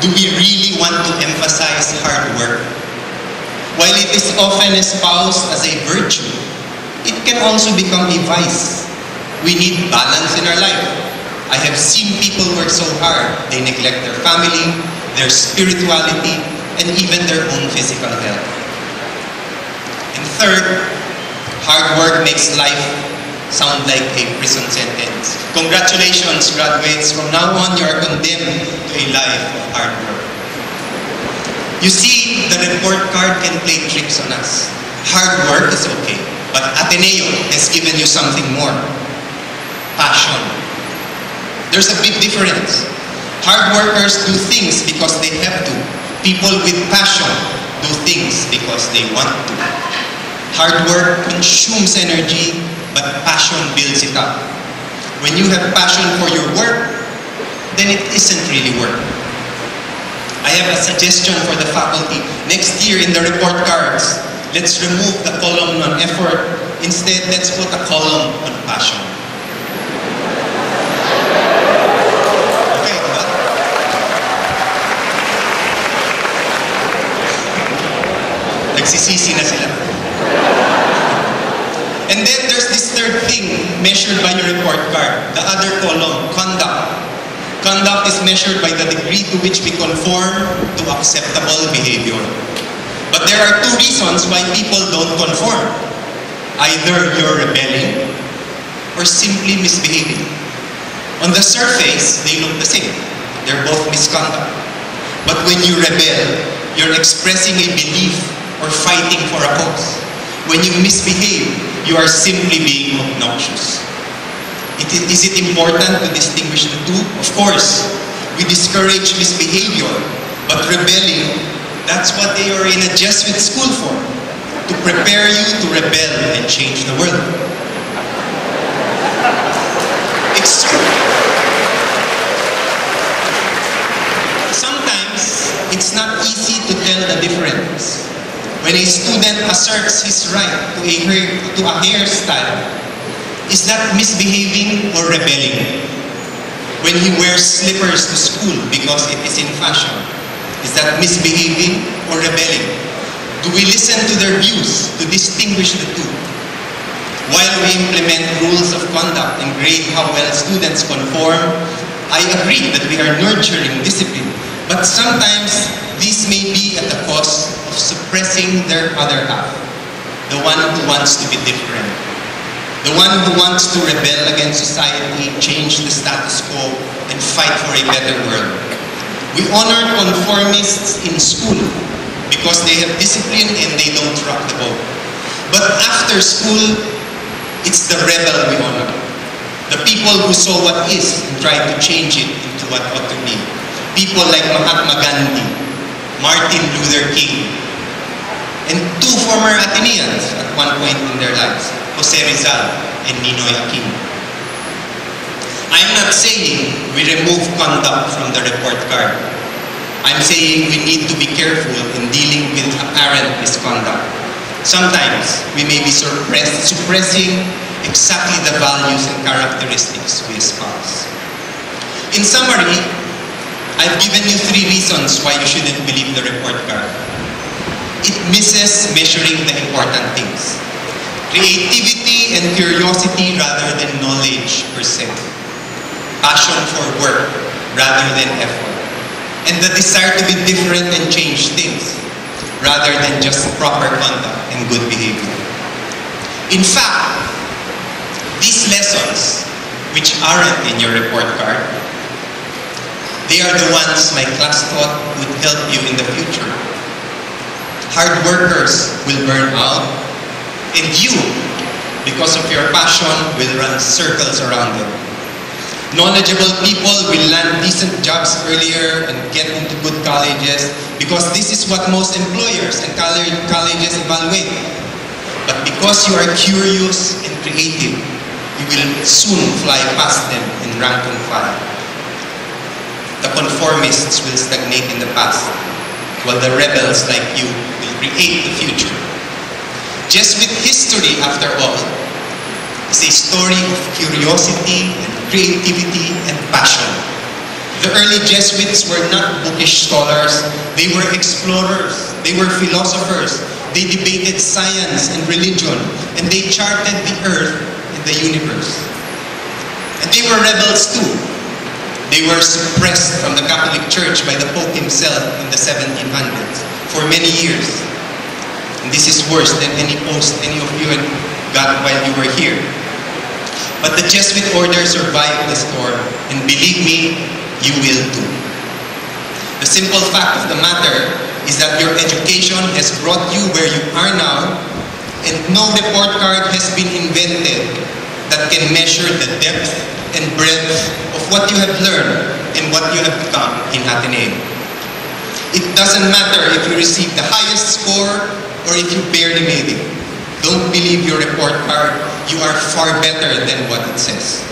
Do we really want to emphasize hard work? While it is often espoused as a virtue, it can also become a vice. We need balance in our life. I have seen people work so hard, they neglect their family, their spirituality, and even their own physical health. And third, hard work makes life sound like a prison sentence. Congratulations, graduates. From now on, you are condemned to a life of hard work. You see, the report card can play tricks on us. Hard work is okay, but Ateneo has given you something more. Passion. There's a big difference. Hard workers do things because they have to. People with passion do things because they want to. Hard work consumes energy, but passion builds it up. When you have passion for your work, then it isn't really work. I have a suggestion for the faculty. Next year in the report cards, let's remove the column on effort. Instead, let's put a column on passion. Okay, diba? Nagsisisi na sila. And then there's this third thing measured by your report card, the other column, conduct. Conduct is measured by the degree to which we conform to acceptable behavior. But there are two reasons why people don't conform. Either you're rebelling or simply misbehaving. On the surface, they look the same. They're both misconduct. But when you rebel, you're expressing a belief or fighting for a cause. When you misbehave, you are simply being obnoxious. Is it important to distinguish the two? Of course, we discourage misbehavior, but rebelling, that's what they are in a Jesuit school for, to prepare you to rebel and change the world. Sometimes, it's not easy to tell the difference. When a student asserts his right to a hairstyle, is that misbehaving or rebelling? When he wears slippers to school because it is in fashion, is that misbehaving or rebelling? Do we listen to their views to distinguish the two? While we implement rules of conduct and grade how well students conform, I agree that we are nurturing discipline, but sometimes this may be at the cost of suppressing their other half, the one who wants to be different. The one who wants to rebel against society, change the status quo, and fight for a better world. We honor conformists in school because they have discipline and they don't rock the boat. But after school, it's the rebel we honor. The people who saw what is and tried to change it into what ought to be. People like Mahatma Gandhi, Martin Luther King, and two former Ateneans at one point in their lives, Jose Rizal and Ninoy Aquino. I'm not saying we remove conduct from the report card. I'm saying we need to be careful in dealing with apparent misconduct. Sometimes we may be suppressing exactly the values and characteristics we espouse. In summary, I've given you 3 reasons why you shouldn't believe the report card. It misses measuring the important things. Creativity and curiosity rather than knowledge per se. Passion for work rather than effort. And the desire to be different and change things rather than just proper conduct and good behavior. In fact, these lessons, which aren't in your report card, they are the ones my class thought would help you in the future. Hard workers will burn out, and you, because of your passion, will run circles around them. Knowledgeable people will land decent jobs earlier and get into good colleges because this is what most employers and colleges evaluate. But because you are curious and creative, you will soon fly past them in rank and file. The conformists will stagnate in the past, while the rebels like you will create the future. Jesuit history, after all, is a story of curiosity and creativity and passion. The early Jesuits were not bookish scholars. They were explorers. They were philosophers. They debated science and religion, and they charted the earth and the universe. And they were rebels too. They were suppressed from the Catholic Church by the Pope himself in the 1700s for many years. And this is worse than any post any of you had got while you were here. But the Jesuit order survived the storm, and believe me, you will too. The simple fact of the matter is that your education has brought you where you are now, and no report card has been invented that can measure the depth and breadth of what you have learned and what you have become in Ateneo. It doesn't matter if you receive the highest score or if you barely made it. Don't believe your report card. You are far better than what it says.